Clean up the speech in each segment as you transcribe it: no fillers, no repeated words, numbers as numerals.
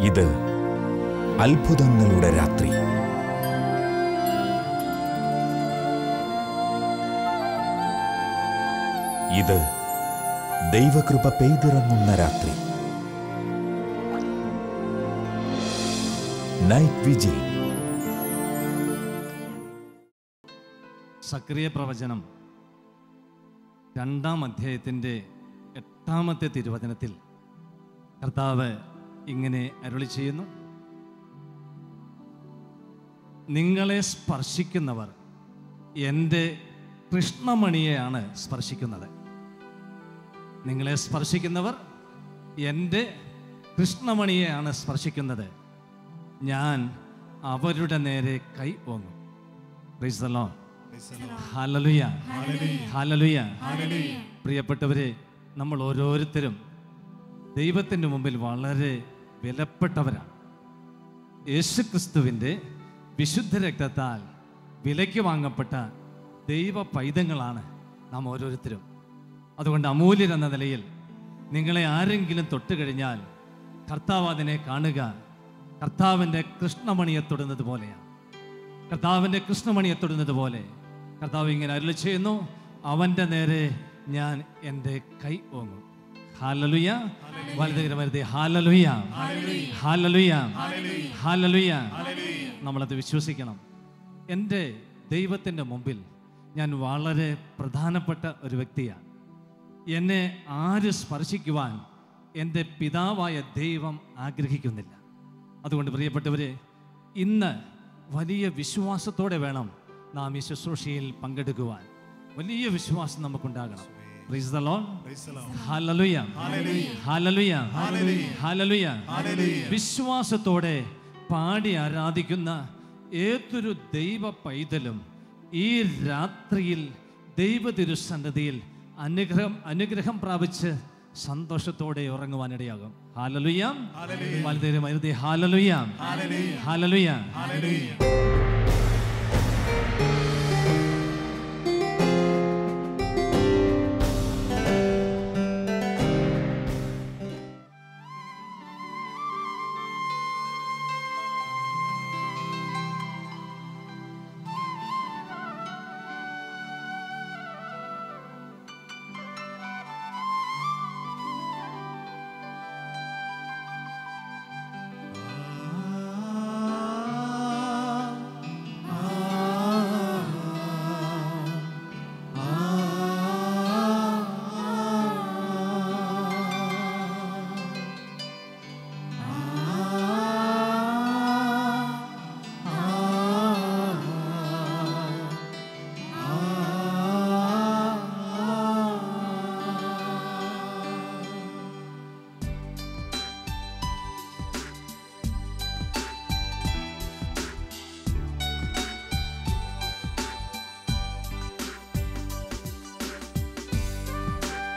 ഇത് അത്ഭുതങ്ങളുടെ രാത്രി. ഇത് ദൈവകൃപ പെയ്തിറങ്ങുന്ന രാത്രി. Night vigil. സക്രിയ പ്രവചനം 2-ാം അധ്യായത്തിൻ്റെ 8-ാമത്തെ തിരുവചനത്തിൽ കർത്താവ് ഇങ്ങനെ അരുളി ചെയ്യുന്നു: നിങ്ങളെ സ്പർശിക്കുന്നവർ എൻ്റെ കൃഷ്ണമണിയെയാണ് സ്പർശിക്കുന്നത്. നിങ്ങളെ സ്പർശിക്കുന്നവർ എൻ്റെ കൃഷ്ണമണിയെയാണ് സ്പർശിക്കുന്നത്. ഞാൻ അവരുടെ നേരെ കൈ ഓങ്ങും. Praise the Lord. Hallelujah, hallelujah. പ്രിയപ്പെട്ടവരെ, നമ്മൾ ഓരോരുത്തരും ദൈവത്തിൻ്റെ മുമ്പിൽ വളരെ വിലപ്പെട്ടവരാണ്. യേശുക്രിസ്തുവിൻ്റെ വിശുദ്ധ രക്തത്താൽ വിലയ്ക്ക് വാങ്ങപ്പെട്ട ദൈവ പൈതങ്ങളാണ് നാം ഓരോരുത്തരും. അതുകൊണ്ട് അമൂല്യരെന്ന നിലയിൽ നിങ്ങളെ ആരെങ്കിലും തൊട്ട് കഴിഞ്ഞാൽ കർത്താവ് അതിനെ കാണുക കർത്താവിൻ്റെ കൃഷ്ണമണിയെ തൊടുന്നത് പോലെയാണ്. കർത്താവിൻ്റെ കൃഷ്ണമണിയെ തൊടുന്നത് പോലെ കർത്താവ് ഇങ്ങനെ അരുളി ചെയ്യുന്നു: അവൻ്റെ നേരെ ഞാൻ എൻ്റെ കൈ ഓങ്ങും. ഹല്ലേലൂയ. വലതുകരമരുതേ. Hallelujah, hallelujah, hallelujah. നമ്മളത് വിശ്വസിക്കണം. എൻ്റെ ദൈവത്തിൻ്റെ മുമ്പിൽ ഞാൻ വളരെ പ്രധാനപ്പെട്ട ഒരു വ്യക്തിയാണ്. എന്നെ ആര് സ്പർശിക്കുവാൻ എൻ്റെ പിതാവായ ദൈവം ആഗ്രഹിക്കുന്നില്ല. അതുകൊണ്ട് പ്രിയപ്പെട്ടവരെ, ഇന്ന് വലിയ വിശ്വാസത്തോടെ വേണം നാം ഈ ശുശ്രൂഷയിൽ പങ്കെടുക്കുവാൻ. വലിയ വിശ്വാസം നമുക്കുണ്ടാകണം. Praise the Lord. Hallelujah, hallelujah, hallelujah. വിശ്വാസത്തോടെ പാടി ആരാധിക്കുന്ന ഏതൊരു ദൈവ പൈതലും ഈ രാത്രിയിൽ ദൈവ തിരുസന്നിധിയിൽ അനുഗ്രഹം പ്രാപിച്ച് സന്തോഷത്തോടെ ഉറങ്ങുവാനിടയാകും. ഹല്ലേലൂയ. വലതുകരമരുതേ. Hallelujah, hallelujah.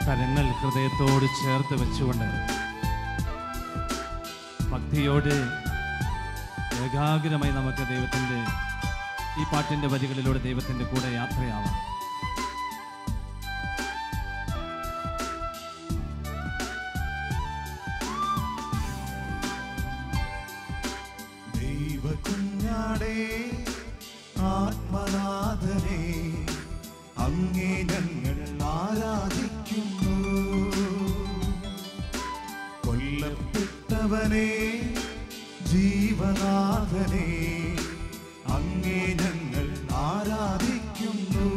കരങ്ങൾ ഹൃദയത്തോട് ചേർത്ത് വെച്ചുകൊണ്ട് ഭക്തിയോട് ഏകാഗ്രമായി നമുക്ക് ദൈവത്തിൻ്റെ ഈ പാട്ടിൻ്റെ വരികളിലൂടെ ദൈവത്തിൻ്റെ കൂടെ യാത്രയാവാം. ദൈവകുഞ്ഞാടേ, ആത്മനാഥനേ, അങ്ങേ ഞങ്ങൾ ആരാധിക്കുന്നു. കൊല്ലപ്പെട്ടവനേ, ജീവനാഥനേ, അങ്ങേ ഞങ്ങൾ ആരാധിക്കുന്നു.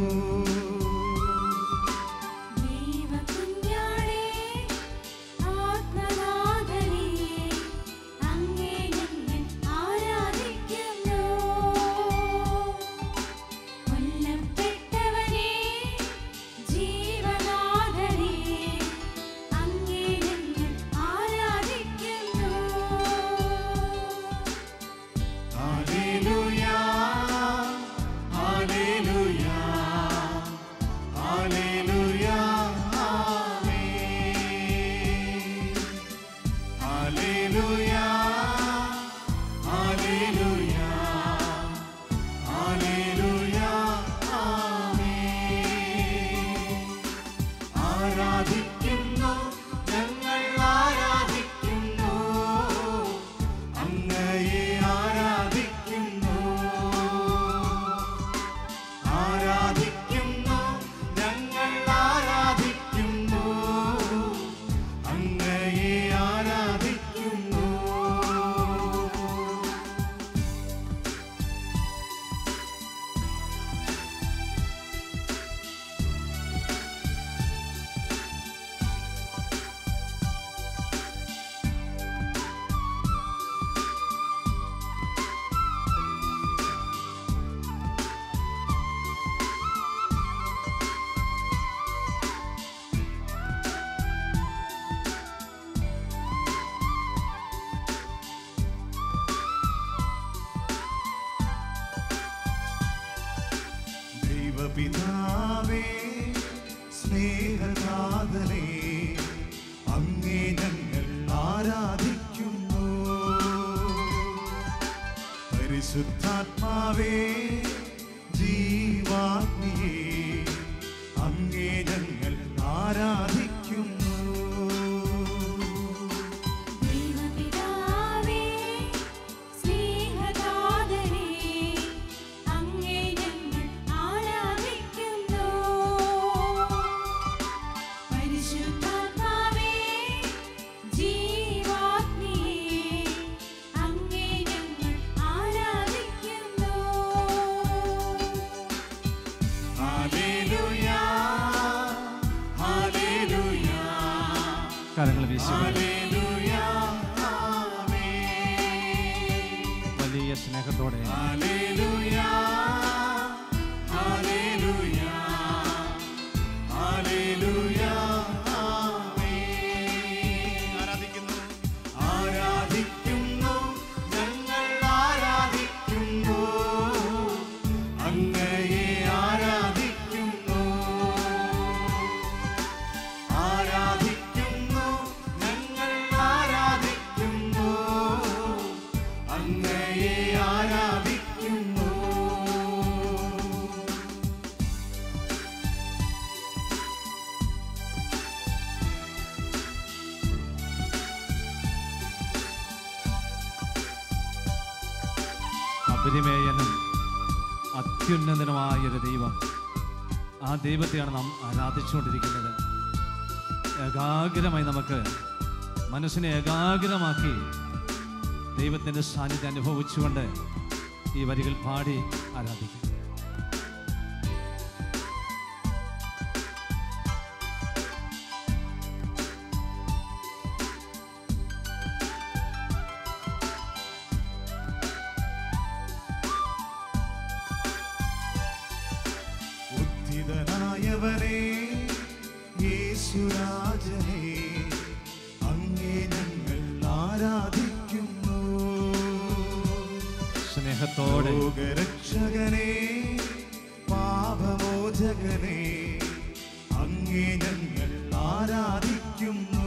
പിതാവേ സ്നേഹനാഥനേ അങ്ങേ ഞങ്ങൾ ആരാധിക്കുന്നു. പരിശുദ്ധാത്മാവേ ജീവാഗ്നിയേ അങ്ങേ ഞങ്ങൾ ആരാധിക്കുന്നു. ദൈവപിതാവേ സ്നേഹനാഥനേ അങ്ങേ ഞങ്ങൾ ആരാധിക്കുന്നു. പരിശുദ്ധാത്മാവേ ജീവാഗ്നിയേ അങ്ങേ ഞങ്ങൾ ആരാധിക്കുന്നു. ഹല്ലേലൂയ ഹല്ലേലൂയ കരങ്ങൾ വീശി ഹല്ലേലൂയ ആമേൻ. വലിയ സ്നേഹത്തോടെ ഹല്ലേലൂയ ഹല്ലേലൂയ ഹല്ലേലൂയ ആമേൻ. ആരാധിക്കുന്നു ആരാധിക്കുന്നു ഞങ്ങൾ ആരാധിക്കുന്നു അങ്ങയെ ആരാധിക്കുന്നു. ആരാധിക്കുന്നു ഞങ്ങൾ ആരാധിക്കുന്നു അങ്ങയെ ആരാധിക്കുന്നു. അപരിമേയനും അത്യുന്നതനുമായൊരു ദൈവം, ആ ദൈവത്തെയാണ് നാം ആരാധിച്ചുകൊണ്ടിരിക്കുന്നത്. ഏകാഗ്രമായി നമുക്ക് മനസ്സിനെ ഏകാഗ്രമാക്കി ദൈവത്തിൻ്റെ സാന്നിധ്യം അനുഭവിച്ചുകൊണ്ട് ഈ വരികൾ പാടി ആരാധിക്കും. ഉദ്ധിതനായവനേ യേശുരാജനേ അങ്ങേ ഞങ്ങൾ ആരാധിക്കുന്നു. സ്നേഹത്തോടെ ലോകരക്ഷകനേ പാപമോചകനേ അങ്ങേ ഞങ്ങൾ ആരാധിക്കുന്നു.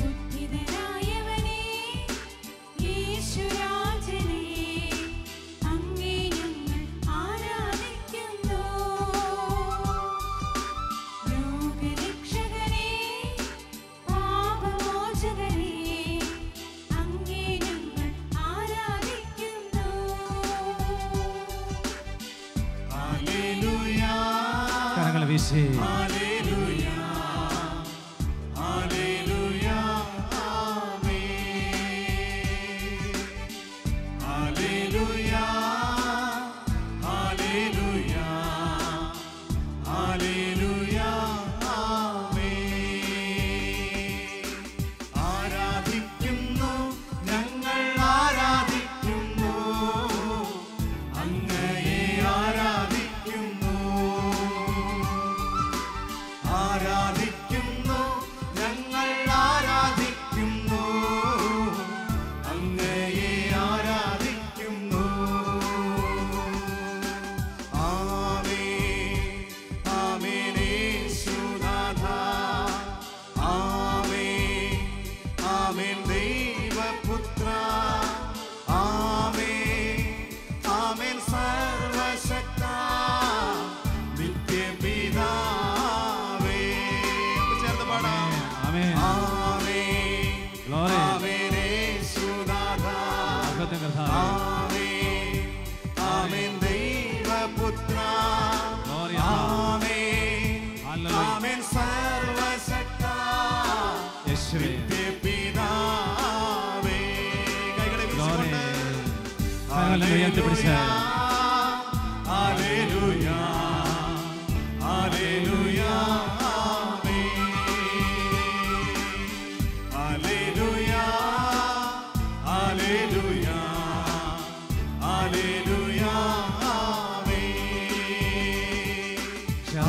ഉദ്ധിതനായവനേ യേശുരാജനേ അങ്ങേ ഞങ്ങൾ ആരാധിക്കുന്നു. ലോകരക്ഷകനേ പാപമോചകനേ അങ്ങേ ഞങ്ങൾ ആരാധിക്കുന്നു. ഹല്ലേലൂയ കരങ്ങൾ വീശി ഹല്ലേലൂയ ഹല്ലേലൂയ ആമേൻ. ഹല്ലേലൂയ ഹല്ലേലൂയ ഹല്ലേലൂയ ആമേൻ. ആരാധിക്കുന്നു ഞങ്ങൾ ആരാധിക്കുന്നു അങ്ങയെ ആരാധിക്കുന്നു. ആരാധിക്കുന്നു ഞങ്ങൾ ആരാധിക്കുന്നു അങ്ങയെ ആരാധിക്കുന്നു. ആമേൻ ആമേൻ യേശുനാഥ ആമേൻ ആമേൻ ദൈവപുത്ര ആമേൻ ആമേൻ സർവശക്ത നിത്യപിതാവേ. ചേർന്ന് പാടാം. ആമേൻ. ആമേൻ Glory. ആമേൻ യേശുനാഥ മഹത്വം കർത്താവേ. ആമേൻ ആമേൻ ദൈവപുത്ര Glory. ആമേൻ Hallelujah. ആമേൻ സർവശക്ത യേശുവേ. നിത്യപിതാവേ. കൈകളെ Glory. വീശിക്കൊണ്ട് കരങ്ങൾ ഉയർത്തിപ്പിടിച്ച് ഹല്ലേലൂയ ഹല്ലേലൂയ ആമേൻ. ഹല്ലേലൂയ ഹല്ലേലൂയ ഹല്ലേലൂയ ആമേൻ.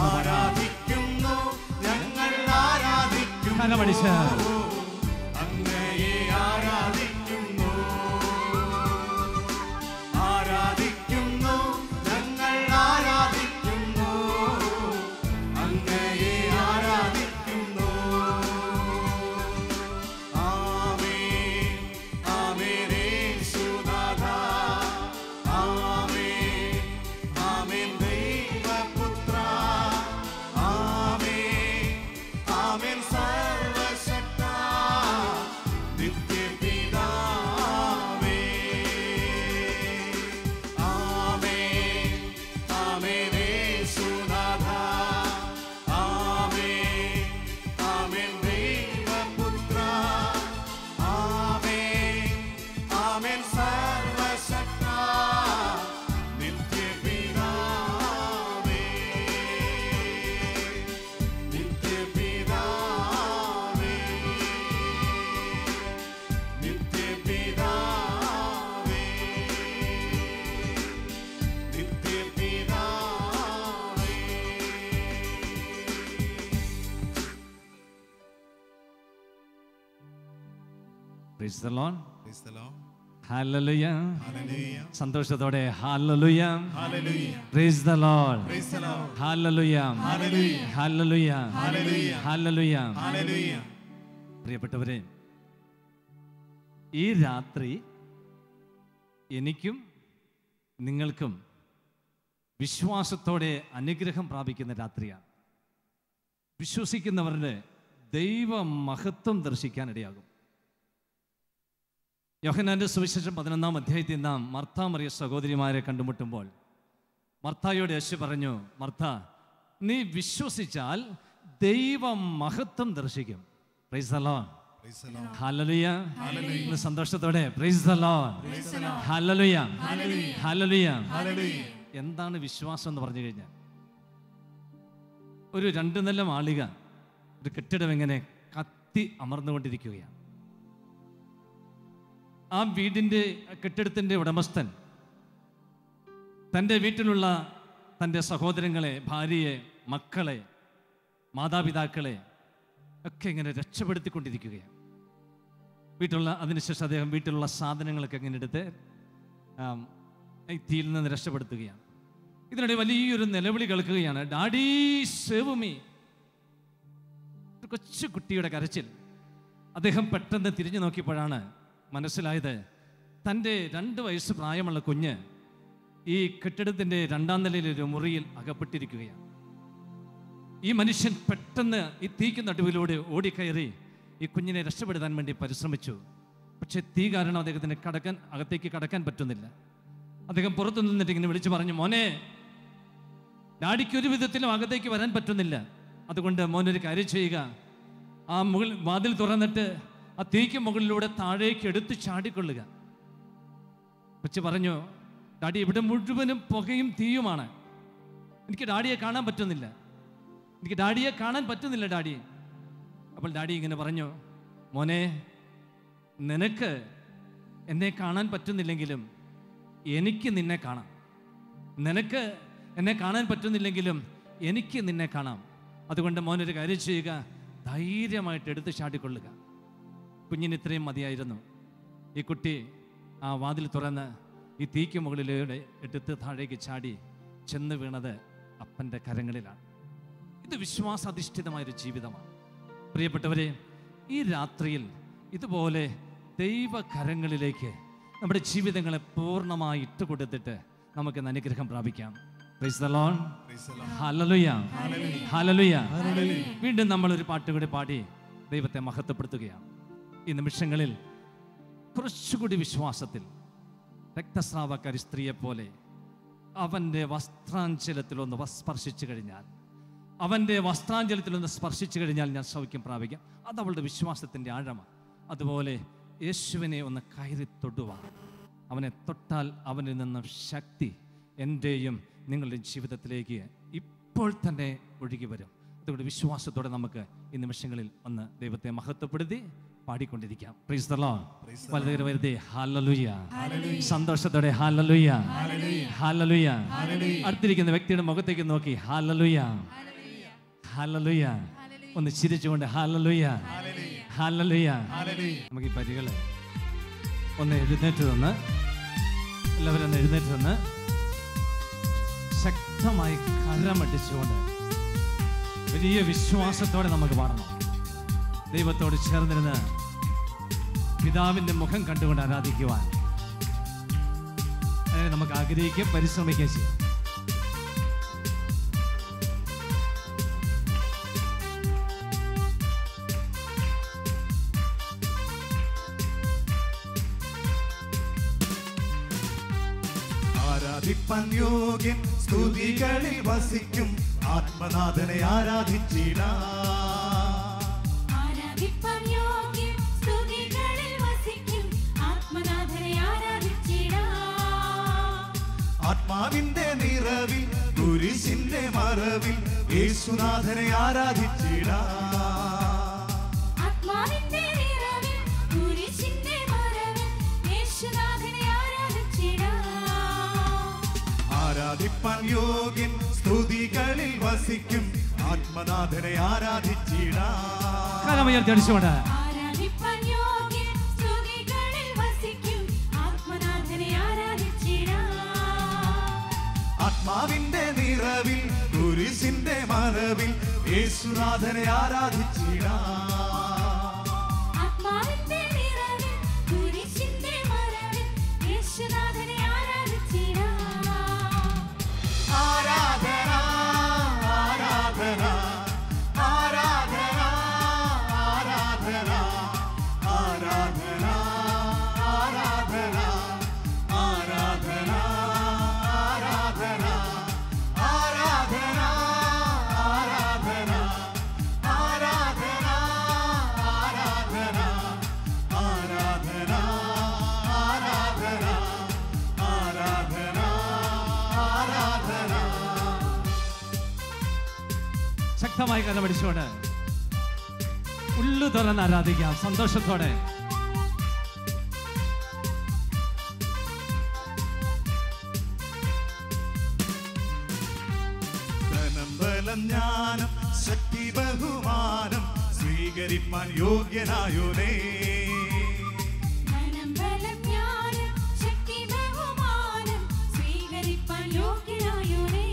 ആരാധിക്കുന്നു ഞങ്ങൾ ആരാധിക്കുന്നു കരമടിച്ച് അങ്ങയെ ആരാധിക്കുന്നു. ആരാധിക്കുന്നു ഞങ്ങൾ Praise the Lord. Praise the Lord. Hallelujah. Hallelujah. സന്തോഷത്തോടെ Hallelujah. Hallelujah. Praise the Lord. Praise the Lord. Hallelujah. Hallelujah. Hallelujah. Hallelujah. Hallelujah. Hallelujah. പ്രിയപ്പെട്ടവരെ, ഈ രാത്രി എനിക്കും നിങ്ങൾക്കും വിശ്വാസത്തോടെ അനുഗ്രഹം പ്രാപിക്കുന്ന രാത്രിയാണ്. വിശ്വസിക്കുന്നവരുടെ ദൈവ മഹത്വം ദർശിക്കാനിടയാകും. യോഹന്നാന്റെ സുവിശേഷം 11-ാം അധ്യായത്തിൽ നാം മർത്താ മറിയ സഹോദരിമാരെ കണ്ടുമുട്ടുമ്പോൾ മർത്തായോട് യേശു പറഞ്ഞു, മർത്ത, നീ വിശ്വസിച്ചാൽ ദൈവ മഹത്വം ദർശിക്കും. Praise the Lord. Praise the Lord. Hallelujah. ഇന്ന് സന്തോഷത്തോടെ praise the Lord. Hallelujah. Hallelujah. Hallelujah. എന്താണ് വിശ്വാസം എന്ന് പറഞ്ഞു കഴിഞ്ഞാൽ, ഒരു 2 നില മാളിക, ഒരു കെട്ടിടം ഇങ്ങനെ കത്തി അമർന്നുകൊണ്ടിരിക്കുകയാണ്. ആ വീടിൻ്റെ കെട്ടിടത്തിൻ്റെ ഉടമസ്ഥൻ തൻ്റെ വീട്ടിലുള്ള തൻ്റെ സഹോദരങ്ങളെ, ഭാര്യയെ, മക്കളെ, മാതാപിതാക്കളെ ഒക്കെ ഇങ്ങനെ രക്ഷപ്പെടുത്തിക്കൊണ്ടിരിക്കുകയാണ്. അതിനുശേഷം അദ്ദേഹം വീട്ടിലുള്ള സാധനങ്ങളൊക്കെ ഇങ്ങനെ എടുത്ത് ഈ തീയിൽ നിന്ന് രക്ഷപ്പെടുത്തുകയാണ്. ഇതിനിടെ വലിയൊരു നിലവിളി കേൾക്കുകയാണ്, ഡാഡി സേവ് മീ. ഒരു കൊച്ചു കുട്ടിയുടെ കരച്ചിൽ. അദ്ദേഹം പെട്ടെന്ന് തിരിഞ്ഞു നോക്കിയപ്പോഴാണ് മനസ്സിലായത്, തൻ്റെ 2 വയസ്സ് പ്രായമുള്ള കുഞ്ഞ് ഈ കെട്ടിടത്തിൻ്റെ 2-ാം നിലയിലൊരു മുറിയിൽ അകപ്പെട്ടിരിക്കുകയാണ്. ഈ മനുഷ്യൻ പെട്ടെന്ന് ഈ തീക്ക് നടുവിലൂടെ ഓടിക്കയറി ഈ കുഞ്ഞിനെ രക്ഷപ്പെടുത്താൻ വേണ്ടി പരിശ്രമിച്ചു. പക്ഷെ തീ കാരണം അദ്ദേഹത്തിന് അകത്തേക്ക് കടക്കാൻ പറ്റുന്നില്ല. അദ്ദേഹം പുറത്തു നിന്നിട്ട് ഇങ്ങനെ വിളിച്ചു പറഞ്ഞു, മോനെ, ഡാഡിക്ക് ഒരു വിധത്തിലും അകത്തേക്ക് വരാൻ പറ്റുന്നില്ല. അതുകൊണ്ട് മോനൊരു കാര്യം ചെയ്യുക, ആ വാതിൽ തുറന്നിട്ട് ആ തീക്ക് മുകളിലൂടെ താഴേക്ക് എടുത്ത് ചാടിക്കൊള്ളുക. കൊച്ചു പറഞ്ഞു, ഡാഡി, ഇവിടെ മുഴുവനും പുകയും തീയുമാണ്, എനിക്ക് ഡാഡിയെ കാണാൻ പറ്റുന്നില്ല, എനിക്ക് ഡാഡിയെ കാണാൻ പറ്റുന്നില്ല ഡാഡി. അപ്പോൾ ഡാഡി ഇങ്ങനെ പറഞ്ഞു, മോനെ, നിനക്ക് എന്നെ കാണാൻ പറ്റുന്നില്ലെങ്കിലും എനിക്ക് നിന്നെ കാണാം. നിനക്ക് എന്നെ കാണാൻ പറ്റുന്നില്ലെങ്കിലും എനിക്ക് നിന്നെ കാണാം. അതുകൊണ്ട് മോനൊരു കാര്യം ചെയ്യുക, ധൈര്യമായിട്ട് എടുത്ത് ചാടിക്കൊള്ളുക. കുഞ്ഞിന് ഇത്രയും മതിയായിരുന്നു. ഈ കുട്ടി ആ വാതിൽ തുറന്ന് ഈ തീക്ക് മുകളിലൂടെ എടുത്ത് താഴേക്ക് ചാടി ചെന്ന് വീണത് അപ്പൻ്റെ കരങ്ങളിലാണ്. ഇത് വിശ്വാസാധിഷ്ഠിതമായൊരു ജീവിതമാണ്. പ്രിയപ്പെട്ടവരെ, ഈ രാത്രിയിൽ ഇതുപോലെ ദൈവകരങ്ങളിലേക്ക് നമ്മുടെ ജീവിതങ്ങളെ പൂർണ്ണമായി ഇട്ടുകൊടുത്തിട്ട് നമുക്ക് അനുഗ്രഹം പ്രാപിക്കാം. Praise the Lord. Hallelujah. Hallelujah. വീണ്ടും നമ്മളൊരു പാട്ട് കൂടി പാടി ദൈവത്തെ മഹത്വപ്പെടുത്തുകയാണ്. ഈ നിമിഷങ്ങളിൽ കുറച്ചുകൂടി വിശ്വാസത്തിൽ രക്തസ്രാവക്കാരി സ്ത്രീയെ പോലെ അവൻ്റെ വസ്ത്രാഞ്ചലത്തിലൊന്ന് സ്പർശിച്ചു കഴിഞ്ഞാൽ, അവൻ്റെ വസ്ത്രാഞ്ചലത്തിലൊന്ന് സ്പർശിച്ചു കഴിഞ്ഞാൽ ഞാൻ സൗഖ്യം പ്രാപിക്കാം. അത് അവളുടെ വിശ്വാസത്തിൻ്റെ ആഴമാണ്. അതുപോലെ യേശുവിനെ ഒന്ന് കയറി തൊടുവാൻ, അവനെ തൊട്ടാൽ അവനിൽ നിന്നും ശക്തി എൻ്റെയും നിങ്ങളുടെയും ജീവിതത്തിലേക്ക് ഇപ്പോൾ തന്നെ ഒഴുകി വരും. അതുകൊണ്ട് വിശ്വാസത്തോടെ നമുക്ക് ഈ നിമിഷങ്ങളിൽ ഒന്ന് ദൈവത്തെ മഹത്വപ്പെടുത്തി പാടിക്കൊണ്ടിരിക്കാം. Praise the Lord. വലതുകര വരുതേ ഹല്ലേലൂയ. സന്തോഷത്തോടെ ഹല്ലേലൂയ. ഹല്ലേലൂയ. അടുത്തിരിക്കുന്ന വ്യക്തിയുടെ മുഖത്തേക്ക് നോക്കി ഹല്ലേലൂയ. ഹല്ലേലൂയ. ഒന്ന് ചിരിച്ചുകൊണ്ട് ഹല്ലേലൂയ. ഹല്ലേലൂയ. നമുക്ക് ഈ വരികളെ ഒന്ന് എഴുന്നേറ്റ് നിന്ന്, എല്ലാവരും ഒന്ന് എഴുന്നേറ്റ് നിന്ന് ശക്തമായി കരമടിച്ചുകൊണ്ട് വലിയ വിശ്വാസത്തോടെ നമുക്ക് പാടണം. ദൈവത്തോട് ചേർന്നിരുന്ന് പിതാവിൻ്റെ മുഖം കണ്ടുകൊണ്ട് ആരാധിക്കുവാൻ അങ്ങനെ നമുക്ക് ആഗ്രഹിക്കുകയും പരിശ്രമിക്കുകയും ചെയ്യാം. ആരാധിപ്പാൻ യോഗ്യൻ, സ്തുതികളിൽ വസിക്കും ആത്മനാഥനെ ആരാധിച്ചിടാം. ആരാധിപ്പാൻ യോഗ്യൻ, സ്തുതികളിൽ വസിക്കും ആത്മനാഥനെ ആരാധിച്ചിടാം. ആത്മാവിന്റെ നിറവിൽ, കുരിശിന്റെ മറവിൽ യേശുനാഥനെ ആരാധിച്ചിടാം. ആത്മാവിന്റെ നിറവിൽ, കുരിശിന്റെ മറവിൽ യേശുനാഥനെ ആരാധിച്ചിടാം. ആരാധിപ്പാൻ യോഗ്യൻ, സ്തുതികളിൽ വസിക്കും ആത്മനാഥനെ ആരാധിച്ചിടാം. കരമുയർത്തി അടിച്ചുകൊണ്ട് ആരാധിപ്പാൻ യോഗ്യൻ, സ്തുതികളിൽ ആത്മാവിന്റെ നിറവിൽ കുരിശിന്റെ മറവിൽ യേശുനാഥനെ ആരാധിച്ചിടാം. ആത്മാവിന്റെ നിറവിൽ കുരിശിന്റെ മറവിൽ യേശുനാഥനെ ആരാധിച്ചിടാം. ആരാധന ആരാധന ആരാധന ആരാധന ആരാധന ആരാധന ആരാധന ആരാധന ആരാധന ആരാധന ആരാധന ആരാധന ആരാധന ആരാധന ആരാധന ആരാധന. ശക്തമായി കലപിടിച്ചോട് ഉള്ളു തുറന്ന് ആരാധിക്കാം സന്തോഷത്തോടെ. ധനം ബലം ജ്ഞാനം ശക്തി ബഹുമാനം സ്വീകരിപ്പാൻ യോഗ്യനായോനേ. ധനം ബലം ജ്ഞാനം ശക്തി ബഹുമാനം സ്വീകരിപ്പാൻ യോഗ്യനായോനേ.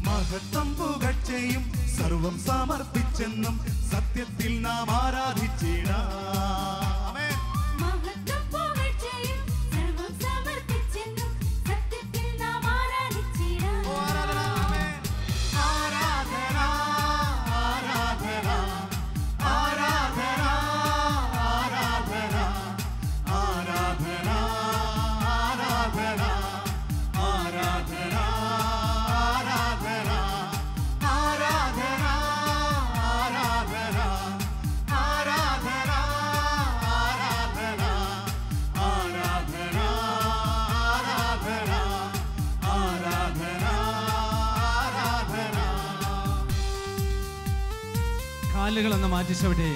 മഹത്വം പുകഴ്ചയും സർവം സമർപ്പിച്ചെന്നും സത്യത്തിൽ നാം ആരാധിച്ചിടാം. മഹത്വം പുകഴ്ചയും സർവ്വം സമർപ്പിച്ചെന്നും സത്യത്തിൽ നാം ആരാധിച്ചിടാം. ആരാധന ആരാധന ആരാധന ആരാധന ആരാധന ആരാധന ആരാധന ആരാധന ആരാധന ആരാധന ആരാധന ആരാധന ആരാധന ആരാധന ആരാധന ആരാധന. കാലുകളൊന്ന് മാറ്റിച്ചവിടെ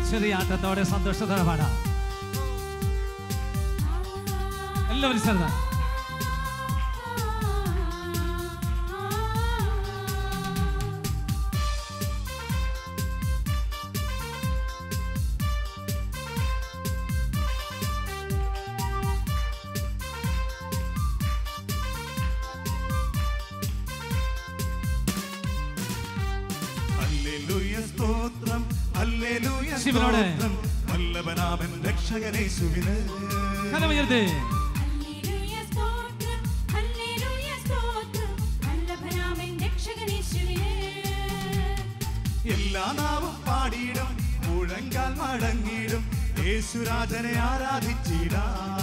ചെറിയ ആട്ടത്തോടെ സന്തോഷത്തോടെ പാടാം. എല്ലാവരും ചേർന്ന് ഹല്ലേലൂയ സ്തോത്രം ഹല്ലേലൂയ ശിവനോട്. സ്തോത്രം വല്ലഭനാമൻ രക്ഷകനേശുവിന്. കരമുയർത്തി ഹല്ലേലൂയ സ്തോത്രം ഹല്ലേലൂയ സ്തോത്രം വല്ലഭനാമൻ രക്ഷകനേശുവിന്. എല്ലാ നാവും പാടിയിടും മുഴങ്കാൽ മടങ്ങിയിടും യേശുരാജനെ ആരാധിച്ചിടാം.